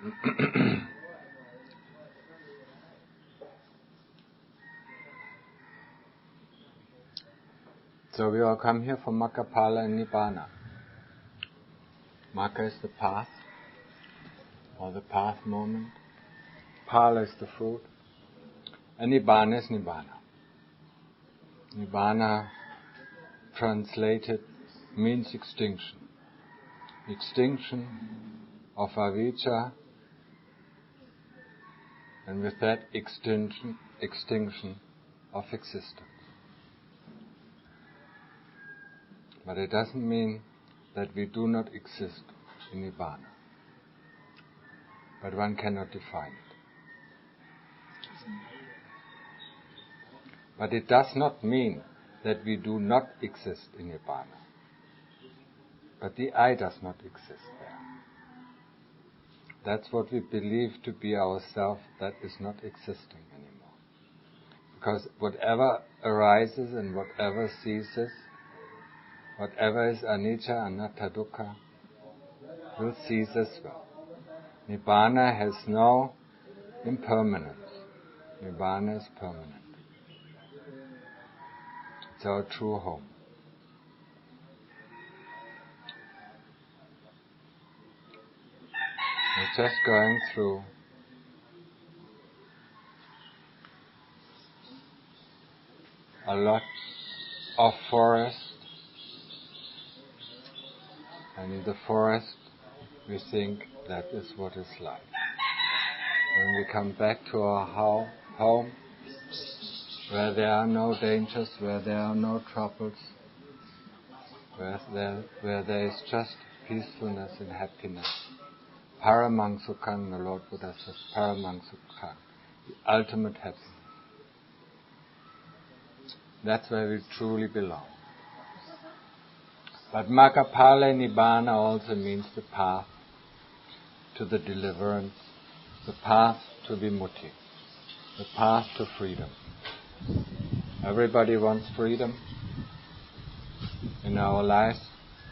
So we all come here for Magga, Phala and Nibbana. Magga is the path, or the path moment. Phala is the fruit. And Nibbana is Nibbana. Nibbana, translated, means extinction. Extinction of avijja, and with that extinction of existence. But it doesn't mean that we do not exist in Nibbana. But one cannot define it. But it does not mean that we do not exist in Nibbana. But the I does not exist there. That's what we believe to be ourself that is not existing anymore. Because whatever arises and whatever ceases, whatever is anicca, anatta, dukkha, will cease as well. Nibbana has no impermanence. Nibbana is permanent. It's our true home. We're just going through a lot of forest, and in the forest we think that is what is life. When we come back to our home, where there are no dangers, where there are no troubles, where there is just peacefulness and happiness. Paramang Sukhang, the Lord Buddha says, Paramang Sukhang, the ultimate happiness. That's where we truly belong. But Magga, Phala, Nibbana also means the path to the deliverance, the path to vimutti, the path to freedom. Everybody wants freedom. In our lives,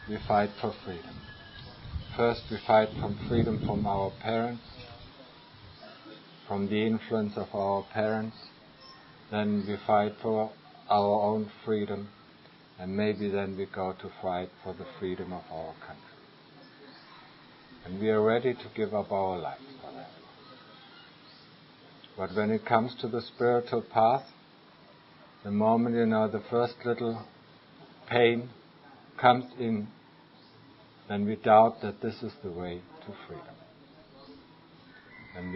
we fight for freedom. First, we fight for freedom from our parents, from the influence of our parents. Then we fight for our own freedom, and maybe then we go to fight for the freedom of our country. And we are ready to give up our lives for that. But when it comes to the spiritual path, the moment, the first little pain comes in, then we doubt that this is the way to freedom. Then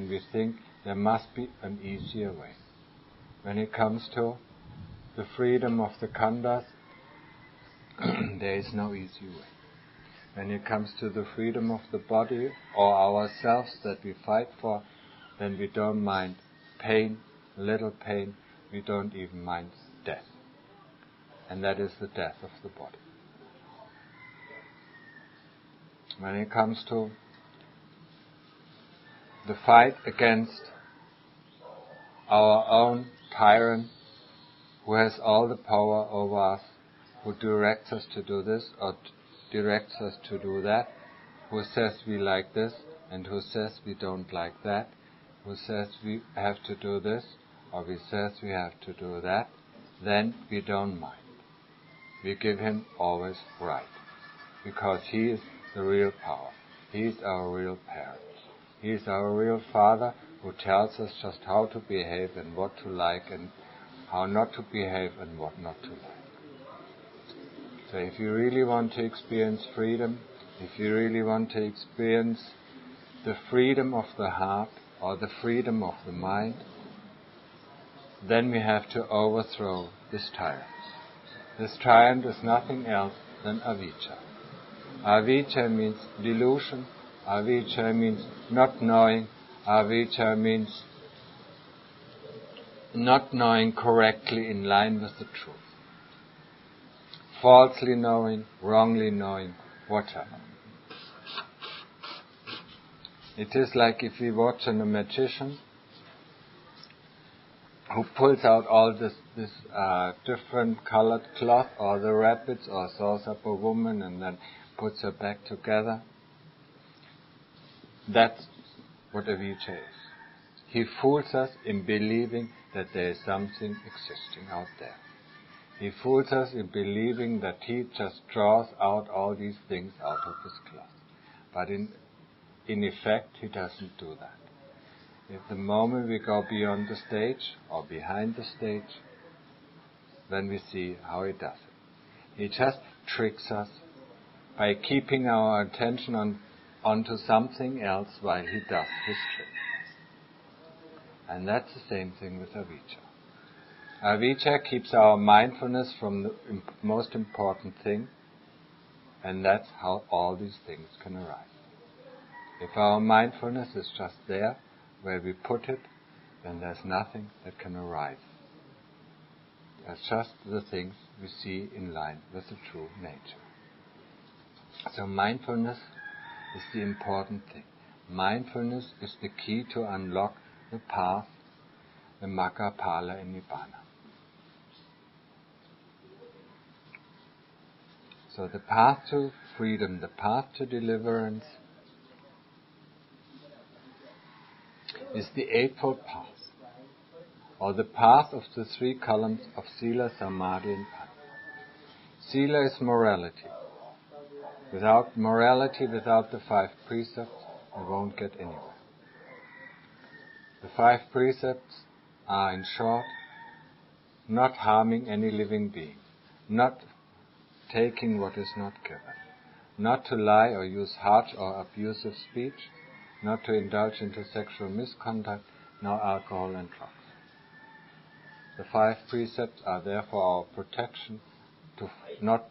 we think there must be an easier way. When it comes to the freedom of the khandhas, there is no easy way. When it comes to the freedom of the body or ourselves that we fight for, then we don't mind pain, little pain, we don't even mind death. And that is the death of the body. When it comes to the fight against our own tyrant, who has all the power over us, who directs us to do this or directs us to do that, who says we like this and who says we don't like that, who says we have to do this or who says we have to do that, then we don't mind. We give him always right, because he is the real power. He is our real parent. He is our real father who tells us just how to behave and what to like and how not to behave and what not to like. So if you really want to experience freedom, if you really want to experience the freedom of the heart or the freedom of the mind, then we have to overthrow this tyrant. This tyrant is nothing else than avijja. Avijja means delusion. Avijja means not knowing. Avijja means not knowing correctly in line with the truth. Falsely knowing, wrongly knowing, whatever. It is like if we watch a magician who pulls out all this different colored cloth, or the rabbits, or sews up a woman and then puts her back together. That's what avijja is. He fools us in believing that there is something existing out there. He fools us in believing that he just draws out all these things out of his cloth. But in effect, he doesn't do that. If the moment we go beyond the stage or behind the stage, then we see how he does it. He just tricks us by keeping our attention onto something else while he does his trick. And that's the same thing with avijja. Avijja keeps our mindfulness from the most important thing, and that's how all these things can arise. If our mindfulness is just there, where we put it, then there's nothing that can arise. There's just the things we see in line with the true nature. So mindfulness is the important thing. Mindfulness is the key to unlock the path, the Magga, Phala and Nibbana. So the path to freedom, the path to deliverance, is the Eightfold Path, or the path of the three columns of Sila, Samadhi and Panya. Sila is morality. Without morality, without the 5 precepts, we won't get anywhere. The 5 precepts are, in short, not harming any living being, not taking what is not given, not to lie or use harsh or abusive speech, not to indulge into sexual misconduct, nor alcohol and drugs. The 5 precepts are therefore our protection to not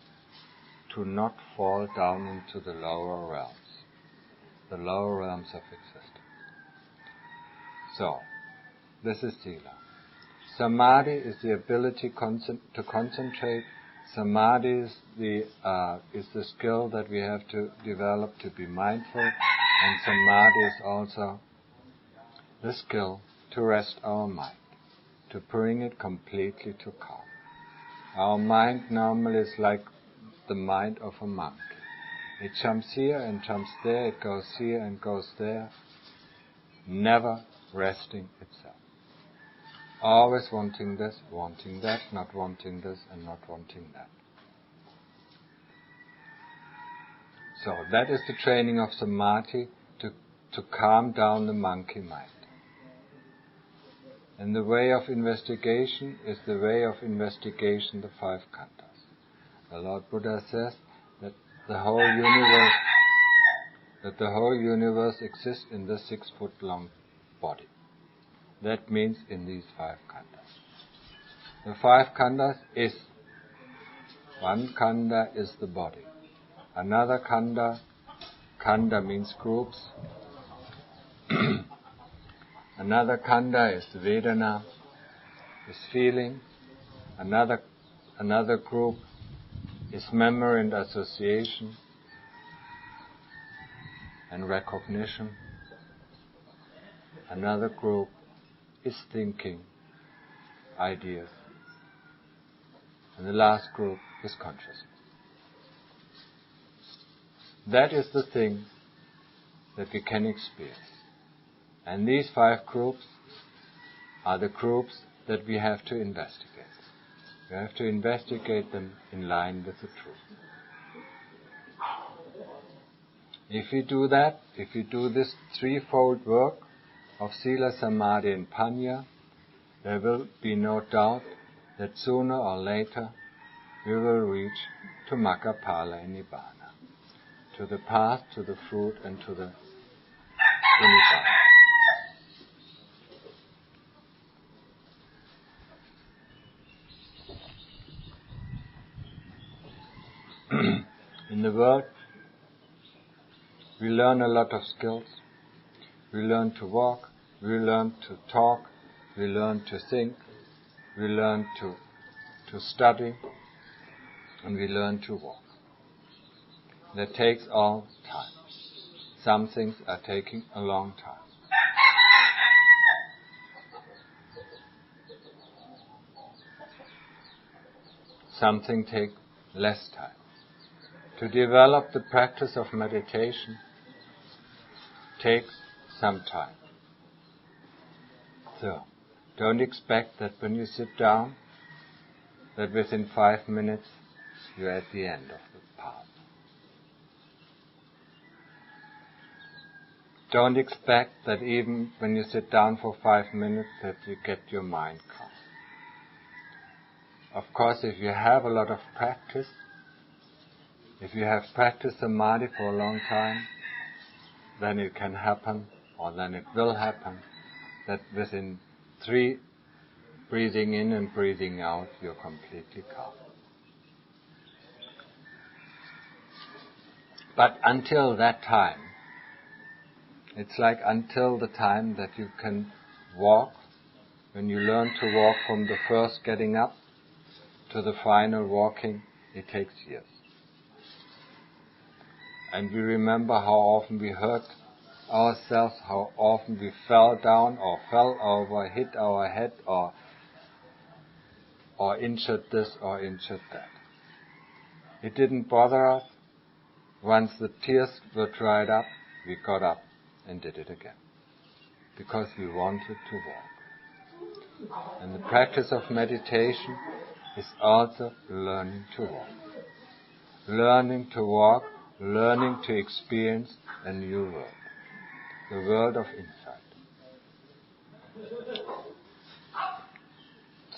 fall down into the lower realms of existence. So, this is Sila. Samadhi is the ability to concentrate. Samadhi is the skill that we have to develop to be mindful, and Samadhi is also the skill to rest our mind, to bring it completely to calm. Our mind normally is like the mind of a monkey. It jumps here and jumps there, it goes here and goes there, never resting itself. Always wanting this, wanting that, not wanting this and not wanting that. So that is the training of Samadhi, to calm down the monkey mind. And the way of investigation is the way of investigation, the 5 khandhas. The Lord Buddha says that the whole universe exists in the 6-foot-long body. That means in these 5 khandhas. The 5 khandhas is, one khandha is the body. Another khandha means groups. Another khandha is Vedana, is feeling. Another group is memory and association and recognition. Another group is thinking, ideas. And the last group is consciousness. That is the thing that we can experience. And these 5 groups are the groups that we have to investigate. We have to investigate them in line with the truth. If we do that, if we do this 3-fold work of Sila, Samadhi and Panya, there will be no doubt that sooner or later we will reach to Magga, Phala and Nibbana, to the path, to the fruit and to Nibbana. In the world, we learn a lot of skills. We learn to walk, we learn to talk, we learn to think, we learn to study, and we learn to walk. That takes all time. Some things are taking a long time. Some things take less time. To develop the practice of meditation takes some time. So, don't expect that when you sit down, that within 5 minutes you're at the end of the path. Don't expect that even when you sit down for 5 minutes that you get your mind calm. Of course, if you have a lot of practice, if you have practiced samadhi for a long time, then it can happen, or then it will happen, that within 3 breathing in and breathing out, you're completely calm. But until that time, it's like until the time that you can walk, when you learn to walk from the first getting up to the final walking, it takes years. And we remember how often we hurt ourselves, how often we fell down or fell over, hit our head or injured this or injured that. It didn't bother us. Once the tears were dried up, we got up and did it again, because we wanted to walk. And the practice of meditation is also learning to walk. Learning to walk, learning to experience a new world, the world of insight.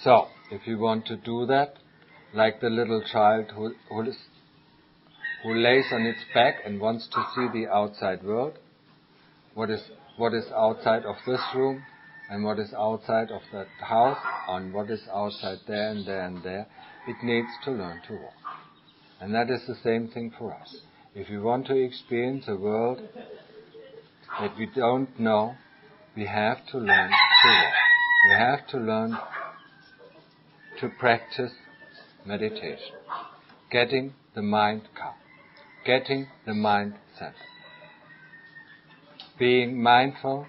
So, if you want to do that, like the little child who lays on its back and wants to see the outside world, what is outside of this room, and what is outside of that house, and what is outside there and there and there, it needs to learn to walk. And that is the same thing for us. If we want to experience a world that we don't know, we have to learn to walk. We have to learn to practice meditation, getting the mind calm, getting the mind centered, being mindful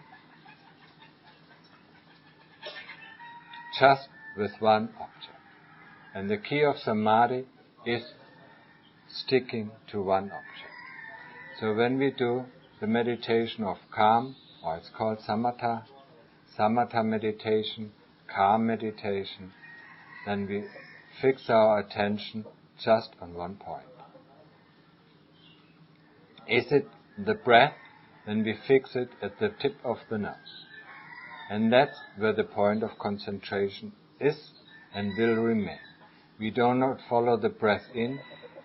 just with one object. And the key of samadhi is sticking to one object. So when we do the meditation of calm, or it's called samatha meditation, calm meditation, then we fix our attention just on one point. Is it the breath? Then we fix it at the tip of the nose. And that's where the point of concentration is and will remain. We do not follow the breath in,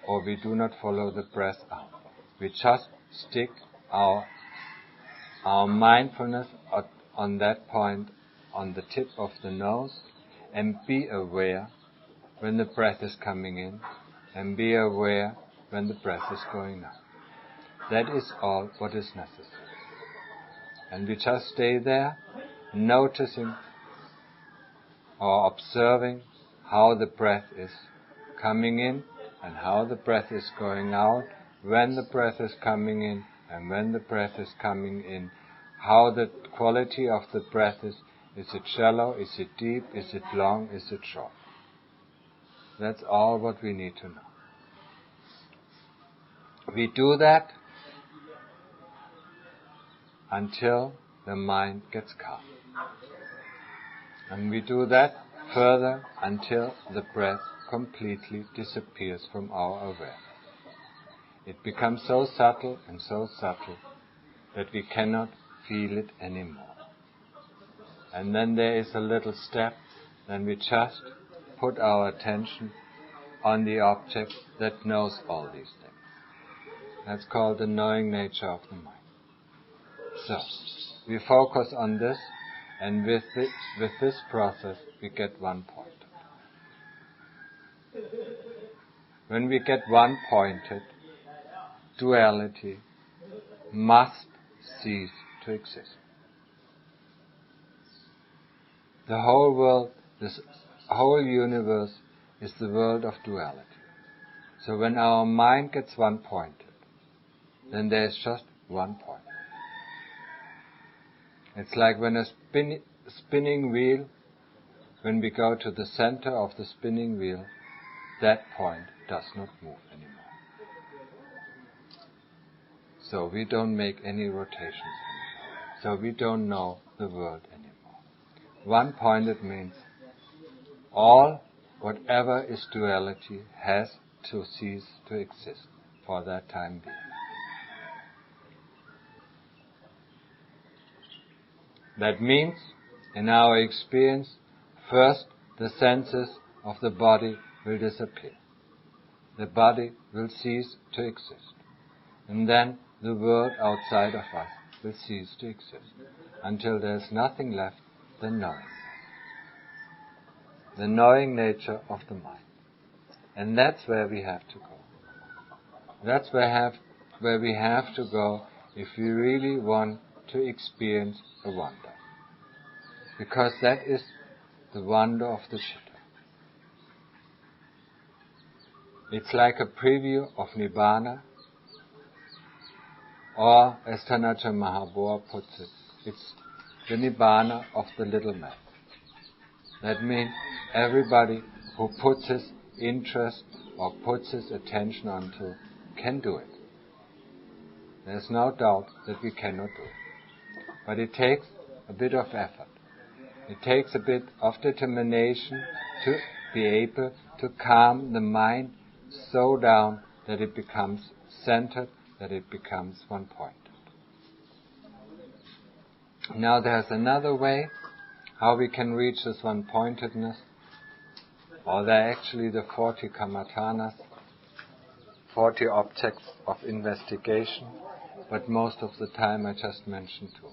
or we do not follow the breath out. We just stick our mindfulness on that point, on the tip of the nose, and be aware when the breath is coming in, and be aware when the breath is going out. That is all what is necessary. And we just stay there, noticing or observing how the breath is coming in and how the breath is going out, when the breath is coming in and when the breath is coming in, how the quality of the breath is. Is it shallow? Is it deep? Is it long? Is it short? That's all what we need to know. We do that until the mind gets calm. And we do that further until the breath completely disappears from our awareness. It becomes so subtle that we cannot feel it anymore. And then there is a little step, then we just put our attention on the object that knows all these things. That's called the knowing nature of the mind. So, we focus on this, and with this process we get one pointed. When we get one pointed, duality must cease to exist. The whole world, this whole universe is the world of duality. So when our mind gets one pointed, then there is just one point. It's like when a spinning wheel, when we go to the center of the spinning wheel, that point does not move anymore. So we don't make any rotations anymore. So we don't know the world anymore. One-pointed means whatever is duality has to cease to exist for that time being. That means, in our experience, first the senses of the body will disappear. The body will cease to exist. And then the world outside of us will cease to exist until there is nothing left than knowing. The knowing nature of the mind. And that's where we have to go. That's where we have to go if we really want to experience a wonder. Because that is the wonder of the Chitta. It's like a preview of Nibbana, or as Tanaja Mahabua puts it, it's the Nibbana of the little man. That means everybody who puts his interest or puts his attention onto can do it. There's no doubt that we cannot do it. But it takes a bit of effort. It takes a bit of determination to be able to calm the mind so down that it becomes centered, that it becomes one-pointed. Now there's another way how we can reach this one-pointedness, or there are actually the 40 kamatanas, 40 objects of investigation, but most of the time I just mentioned two.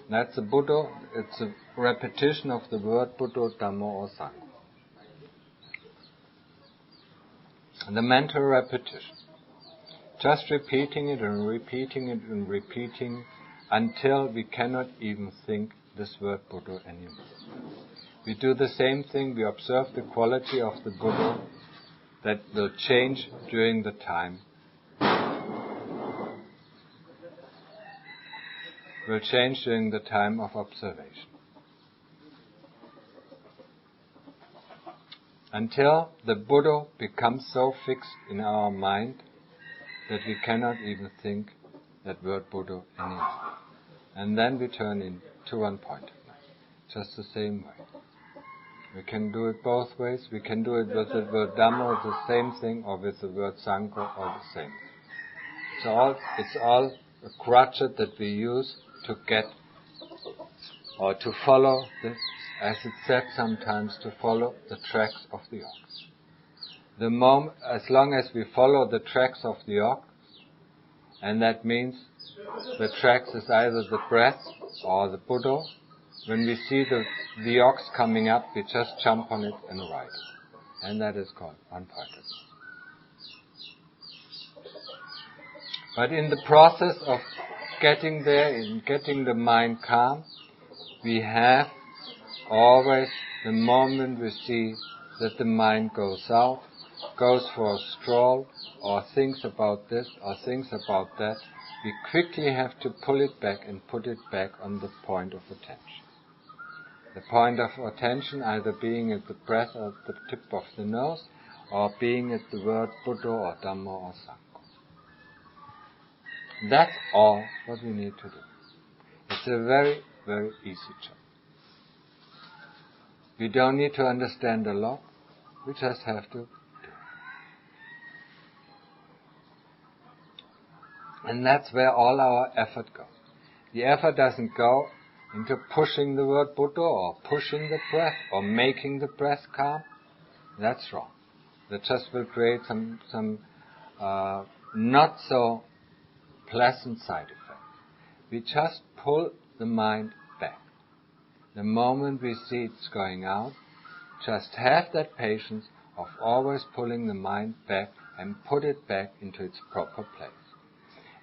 That's the Buddha, it's a repetition of the word Buddha, Dhamma or Sangha. The mental repetition. Just repeating it and repeating it and repeating until we cannot even think this word Buddha anymore. We do the same thing, we observe the quality of the Buddha that will change during the time. Will change during the time of observation. Until the Buddha becomes so fixed in our mind that we cannot even think that word Buddha anymore. And then we turn into one-pointedness. Just the same way. We can do it both ways. We can do it with the word Dhamma, the same thing, or with the word Sangha, or the same thing. It's all a crutch that we use to get or to follow, as it's said sometimes, to follow the tracks of the ox. As long as we follow the tracks of the ox, and that means the tracks is either the breath or the Buddha, when we see the ox coming up, we just jump on it and ride it. And that is called one-pointedness. But in the process of getting there, in getting the mind calm, we have always the moment we see that the mind goes out, goes for a stroll, or thinks about this, or thinks about that, we quickly have to pull it back and put it back on the point of attention. The point of attention either being at the breath or at the tip of the nose, or being at the word Buddha or Dhamma or Sangha. That's all what we need to do. It's a very, very easy job. We don't need to understand a lot, we just have to do it. And that's where all our effort goes. The effort doesn't go into pushing the word Buddha or pushing the breath or making the breath calm. That's wrong. That just will create some not so pleasant side effects. We just pull the mind back. The moment we see it's going out, just have that patience of always pulling the mind back and put it back into its proper place.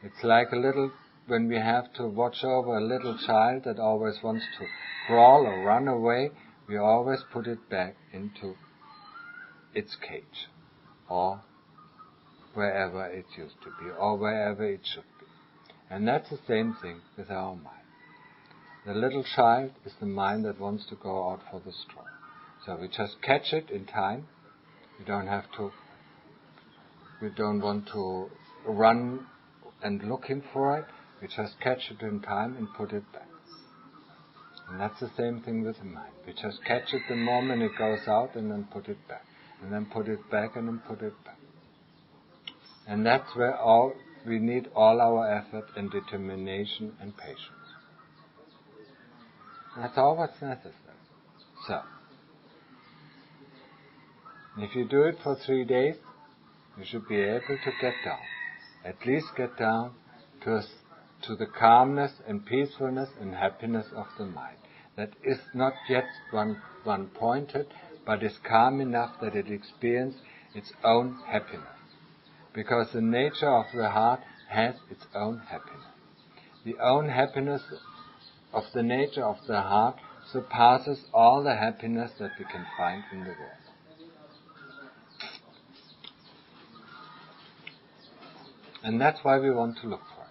It's like when we have to watch over a little child that always wants to crawl or run away, we always put it back into its cage, or wherever it used to be, or wherever it should be. And that's the same thing with our mind. The little child is the mind that wants to go out for the stroll. So we just catch it in time. We don't want to run and looking for it. We just catch it in time and put it back. And that's the same thing with the mind. We just catch it the moment it goes out and then put it back. And then put it back and then put it back. And that's where we need all our effort and determination and patience. That's all what's necessary. So, if you do it for 3 days, you should be able to get down. At least get down to the calmness and peacefulness and happiness of the mind. That is not yet one-pointed, but is calm enough that it experiences its own happiness. Because the nature of the heart has its own happiness. The own happiness of the nature of the heart surpasses all the happiness that we can find in the world. And that's why we want to look for it.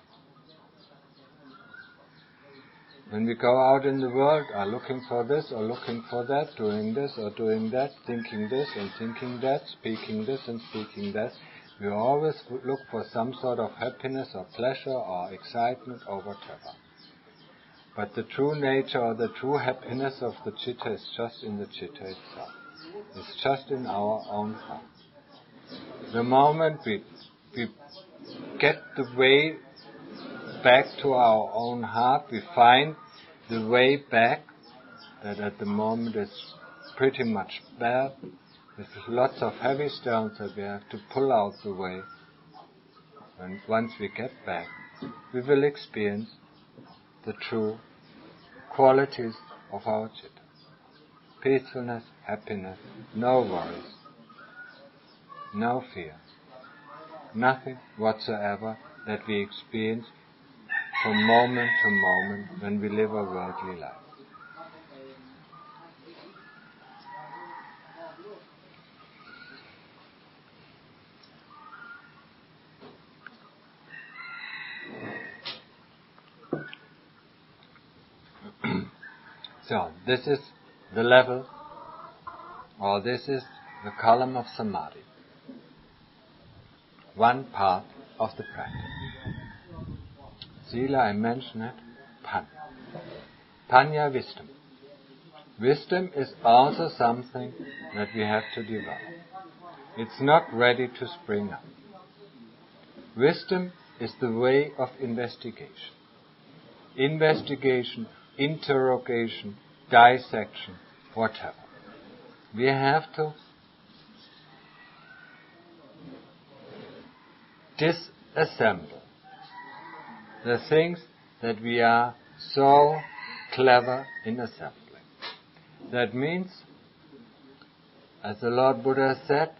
When we go out in the world, are looking for this or looking for that, doing this or doing that, thinking this and thinking that, speaking this and speaking that, we always look for some sort of happiness or pleasure or excitement or whatever. But the true nature or the true happiness of the citta is just in the citta itself. It's just in our own heart. The moment we get the way back to our own heart, we find the way back that at the moment is pretty much bad, with lots of heavy stones that we have to pull out the way. And once we get back, we will experience the true qualities of our citta. Peacefulness, happiness, no worries, no fear, nothing whatsoever that we experience from moment to moment when we live a worldly life. So, this is the level, or this is the column of samadhi. One part of the practice. Sila, I mentioned it, Panya. Panya, wisdom. Wisdom is also something that we have to develop. It's not ready to spring up. Wisdom is the way of investigation. Investigation, interrogation, dissection, whatever. We have to disassemble the things that we are so clever in assembling. That means, as the Lord Buddha said,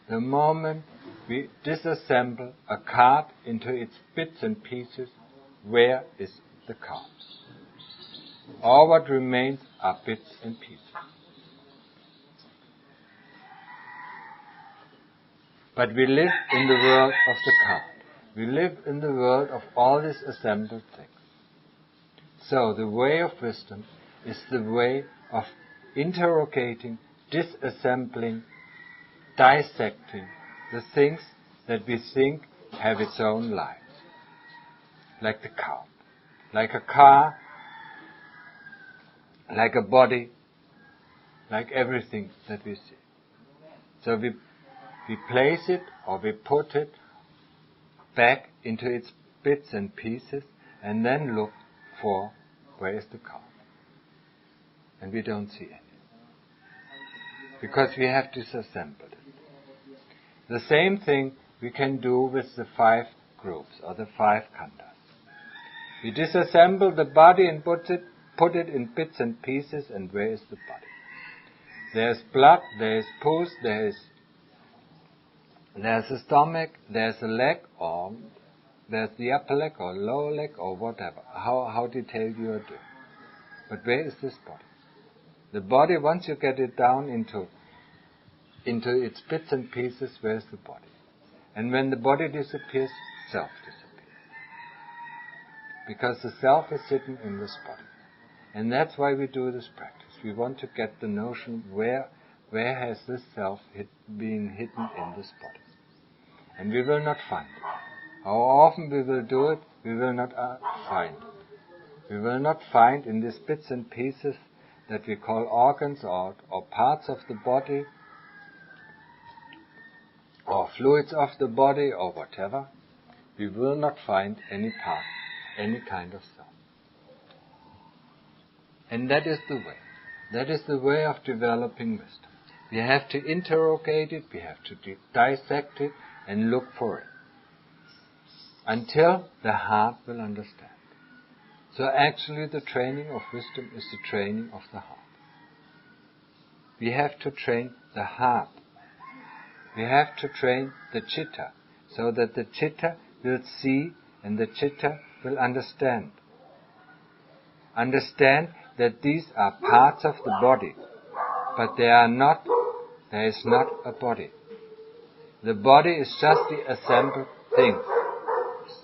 the moment we disassemble a card into its bits and pieces, where is the card? All what remains are bits and pieces. But we live in the world of the card. We live in the world of all these assembled things. So the way of wisdom is the way of interrogating, disassembling, dissecting the things that we think have its own lives. Like the cow, like a car, like a body, like everything that we see. So we place it or we put it back into its bits and pieces and then look for where is the cow. And we don't see any. Because we have disassembled it. The same thing we can do with the 5 groups or the 5 khandhas. We disassemble the body and put it in bits and pieces, and where is the body? There's blood, there's pus, there's a stomach, there's a leg, or there's the upper leg or lower leg or whatever. How detailed you are doing. But where is this body? The body, once you get it down into its bits and pieces, where's the body? And when the body disappears, self disappears. Because the self is sitting in this body. And that's why we do this practice. We want to get the notion where has this self been hidden in this body. And we will not find it. How often we will do it, we will not find. We will not find in these bits and pieces that we call organs or parts of the body or fluids of the body or whatever, we will not find any part, any kind of self. And that is the way. That is the way of developing wisdom. We have to interrogate it, we have to dissect it and look for it until the heart will understand. So actually the training of wisdom is the training of the heart. We have to train the heart. We have to train the chitta, so that the chitta will see and the chitta will understand. Understand that these are parts of the body, but there is not a body. The body is just the assembled thing.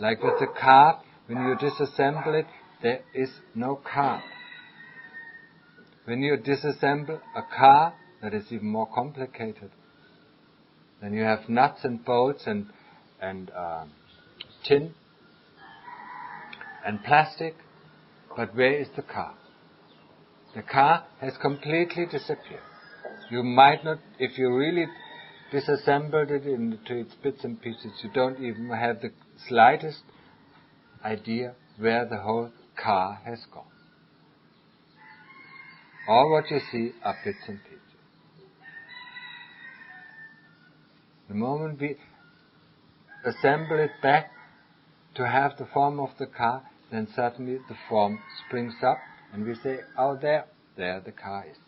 Like with the car, when you disassemble it, there is no car. When you disassemble a car, that is even more complicated. Then you have nuts and bolts and tin and plastic, but where is the car? The car has completely disappeared. You might not, if you really disassembled it into its bits and pieces, you don't even have the slightest idea where the whole car has gone. All what you see are bits and pieces. The moment we assemble it back to have the form of the car, then suddenly the form springs up and we say, oh, there the car is.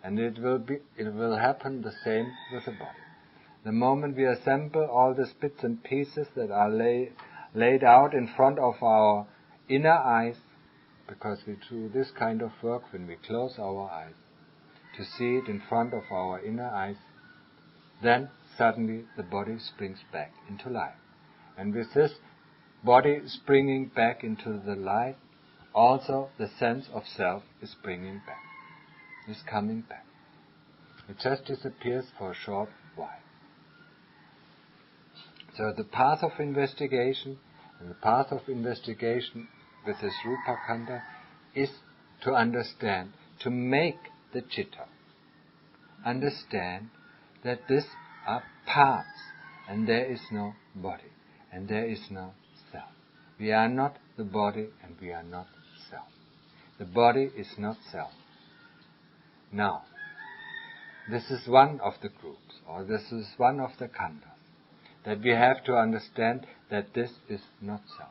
And it will happen the same with the body. The moment we assemble all these bits and pieces that are laid out in front of our inner eyes, because we do this kind of work when we close our eyes, to see it in front of our inner eyes, then suddenly the body springs back into life. And with this body springing back into the light, also the sense of self is springing back, is coming back. It just disappears for a short while. So the path of investigation, and the path of investigation with this Rupa Khandha is to understand, to make the chitta understand that these are parts, and there is no body, and there is no self. We are not the body, and we are not self. The body is not self. Now, this is one of the groups, or this is one of the khandhas, that we have to understand that this is not self.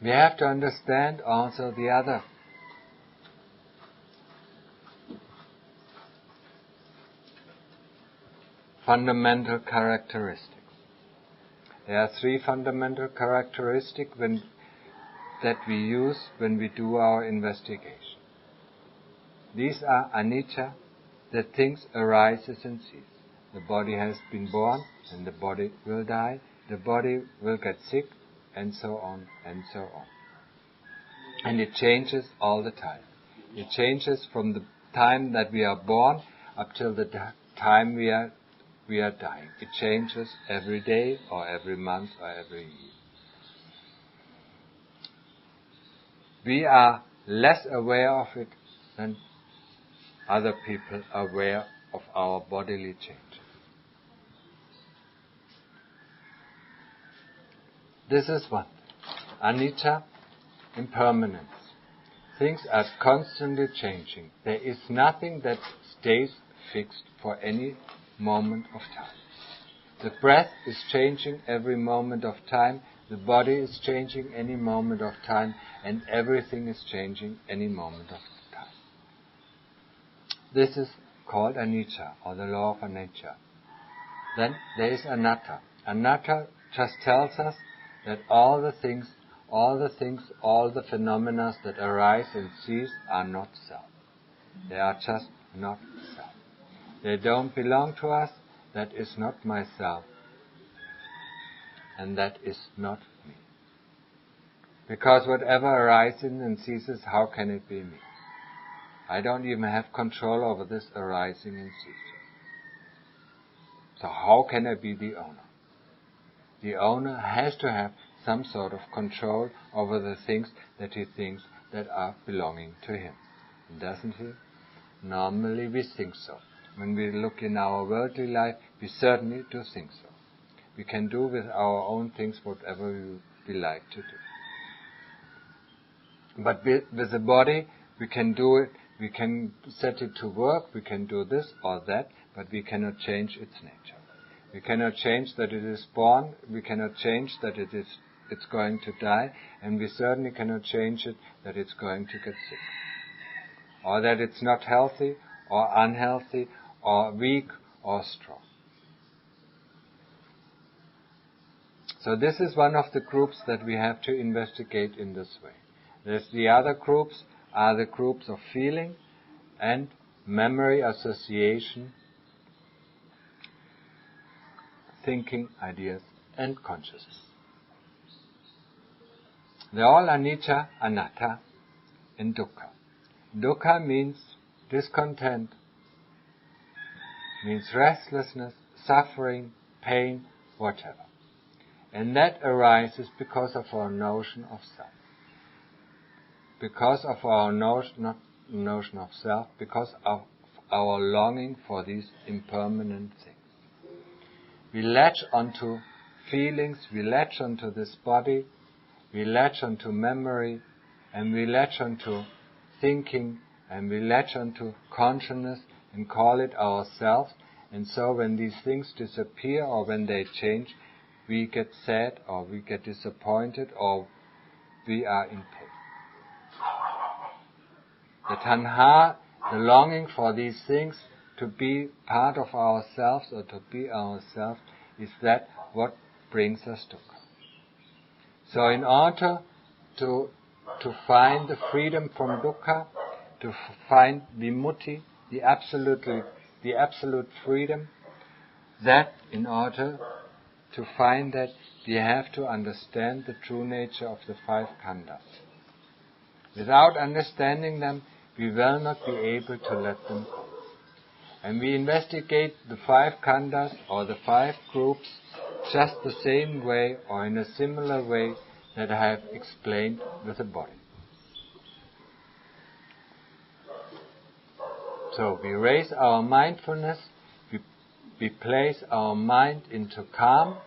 We have to understand also the other fundamental characteristics. There are three fundamental characteristics that we use when we do our investigation. These are anicca, that things arises and cease. The body has been born, and the body will die. The body will get sick, and so on, and so on. And it changes all the time. It changes from the time that we are born up till the time we are dying. It changes every day, or every month, or every year. We are less aware of it than other people are aware of our bodily changes. This is one. Anicca, impermanence. Things are constantly changing. There is nothing that stays fixed for any moment of time. The breath is changing every moment of time. The body is changing any moment of time, and everything is changing any moment of time. This is called anicca, or the law of nature. Then there is anatta. Anatta just tells us that all the phenomena that arise and cease are not self. They are just not self. They don't belong to us. That is not myself. And that is not me. Because whatever arises and ceases, how can it be me? I don't even have control over this arising and ceasing. So how can I be the owner? the owner has to have some sort of control over the things that he thinks that are belonging to him. Doesn't he? Normally we think so. When we look in our worldly life, we certainly do think so. We can do with our own things whatever we like to do. But with the body, we can do it, we can set it to work, we can do this or that, but we cannot change its nature. We cannot change that it is born, we cannot change that it's going to die, and we certainly cannot change it that it's going to get sick. Or that it's not healthy, or unhealthy, or weak, or strong. So this is one of the groups that we have to investigate in this way. The other groups are the groups of feeling and memory, association, thinking, ideas, and consciousness. They all are anicca, anatta, and dukkha. Dukkha means discontent, means restlessness, suffering, pain, whatever. And that arises because of our notion of self. Because of our notion of self, because of our longing for these impermanent things. We latch onto feelings, we latch onto this body, we latch onto memory, and we latch onto thinking, and we latch onto consciousness and call it ourselves. And so when these things disappear or when they change, we get sad or we get disappointed or we are in pain. The tanha, the longing for these things to be part of ourselves or to be ourselves, is that what brings us dukkha. So in order to find the freedom from dukkha, to find vimutti, the absolute freedom, that in order to find that, we have to understand the true nature of the five khandhas. Without understanding them, we will not be able to let them go. And we investigate the five khandhas or the five groups just the same way or in a similar way that I have explained with the body. So we raise our mindfulness, we place our mind into calm,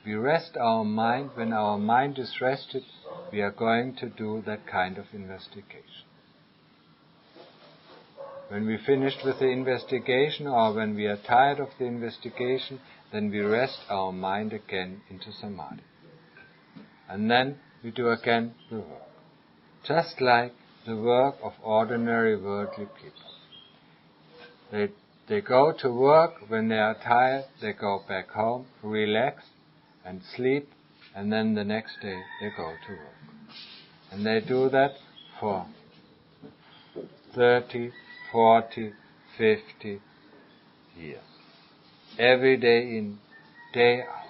we rest our mind. When our mind is rested, we are going to do that kind of investigation. When we finished with the investigation or when we are tired of the investigation, then we rest our mind again into samadhi. And then we do again the work. Just like the work of ordinary worldly people. They go to work, when they are tired, they go back home, relax and sleep, and then the next day they go to work. And they do that for 30, 40, 50 years. Every day in, day out.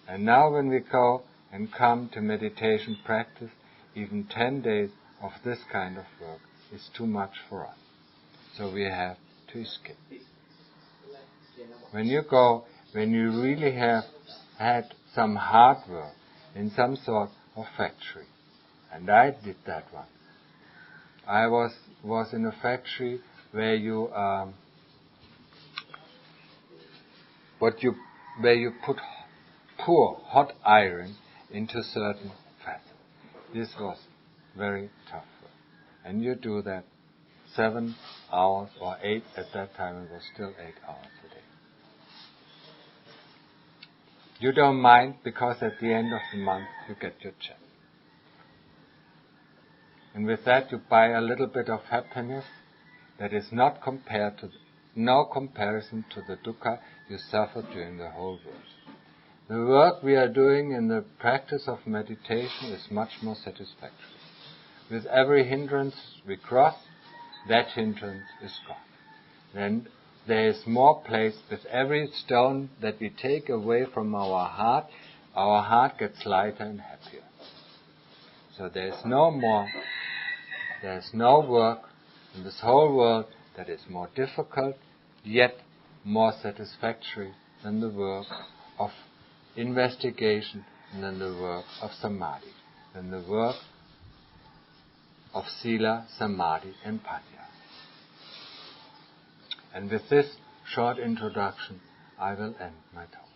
And now when we go and come to meditation practice, even 10 days of this kind of work is too much for us. So we have to escape. When you really have had some hard work in some sort of factory, and I did that one. I was in a factory where you pour hot iron into certain facets. This was very tough work, and you do that 7 hours or 8 at that time. It was still 8 hours a day. You don't mind because at the end of the month you get your check. And with that you buy a little bit of happiness that is no comparison to the dukkha you suffered during the whole world. The work we are doing in the practice of meditation is much more satisfactory. With every hindrance we cross, that hindrance is gone. Then there is more place. With every stone that we take away from our heart gets lighter and happier. So there is no work in this whole world that is more difficult, yet more satisfactory than the work of investigation than the work of samadhi, than the work of sila, samadhi and panya. And with this short introduction, I will end my talk.